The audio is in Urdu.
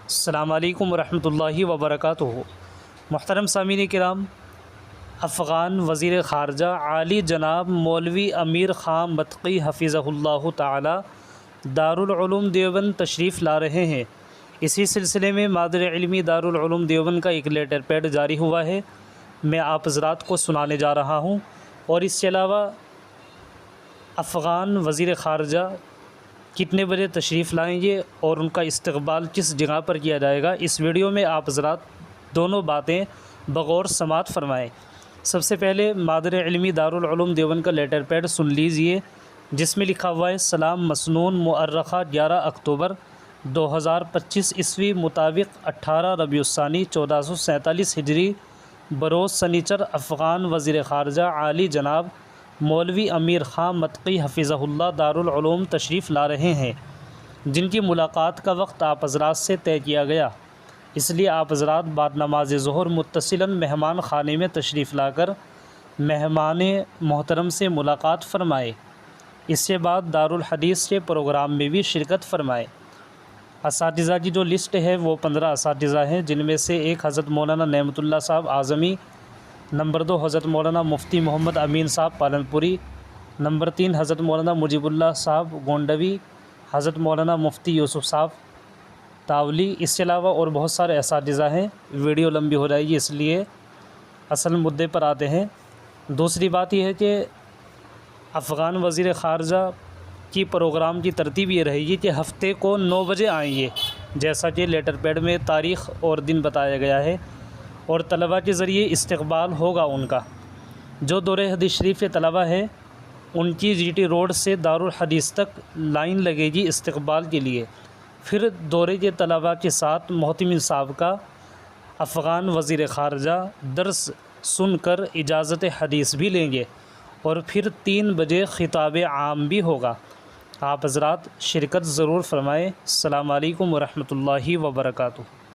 السلام علیکم ورحمۃ اللہ وبرکاتہ۔ محترم سامعین کرام، افغان وزیر خارجہ عالی جناب مولوی امیر خان متقی حفظہ اللہ تعالی دارالعلوم دیوبند تشریف لا رہے ہیں۔ اسی سلسلے میں مادر علمی دارالعلوم دیوبند کا ایک لیٹر پیڈ جاری ہوا ہے، میں آپ حضرات کو سنانے جا رہا ہوں۔ اور اس کے علاوہ افغان وزیر خارجہ کتنے بجے تشریف لائیں گے اور ان کا استقبال کس جگہ پر کیا جائے گا، اس ویڈیو میں آپ حضرات دونوں باتیں بغور سماعت فرمائیں۔ سب سے پہلے مادر علمی دارالعلوم دیوبند کا لیٹر پیڈ سن لیجئے، جس میں لکھا ہوا ہے: سلام مسنون مؤرخہ 11 اکتوبر 2025 عیسوی مطابق 18 ربیع الثانی 1447 ہجری بروز سنیچر افغان وزیر خارجہ عالی جناب مولوی امیر خان متقی حفظہ اللہ دارالعلوم تشریف لا رہے ہیں، جن کی ملاقات کا وقت آپ حضرات سے طے کیا گیا، اس لیے آپ حضرات بعد نماز ظہر متصلاً مہمان خانے میں تشریف لا کر مہمان محترم سے ملاقات فرمائے۔ اس کے بعد دارالحدیث کے پروگرام میں بھی شرکت فرمائے۔ اساتذہ کی جو لسٹ ہے وہ 15 اساتذہ ہیں، جن میں سے ایک حضرت مولانا نعمت اللہ صاحب اعظمی، نمبر 2 حضرت مولانا مفتی محمد امین صاحب پالنپوری، نمبر 3 حضرت مولانا مجیب اللہ صاحب گونڈوی، حضرت مولانا مفتی یوسف صاحب تاولی۔ اس کے علاوہ اور بہت سارے اساتذہ ہیں، ویڈیو لمبی ہو جائے گی، اس لیے اصل مدعے پر آتے ہیں۔ دوسری بات یہ ہے کہ افغان وزیر خارجہ کی پروگرام کی ترتیب یہ رہے گی کہ ہفتے کو 9 بجے آئیں گے، جیسا کہ لیٹر پیڈ میں تاریخ اور دن بتایا گیا ہے، اور طلباء کے ذریعے استقبال ہوگا ان کا۔ جو دورہ حدیث شریف کے طلباء ہیں، ان کی جی ٹی روڈ سے دارالحدیث تک لائن لگے گی استقبال کے لیے۔ پھر دورے کے طلباء کے ساتھ محتمین صاحب کا افغان وزیر خارجہ درس سن کر اجازت حدیث بھی لیں گے، اور پھر 3 بجے خطاب عام بھی ہوگا۔ آپ حضرات شرکت ضرور فرمائیں۔ السلام علیکم ورحمۃ اللہ وبرکاتہ۔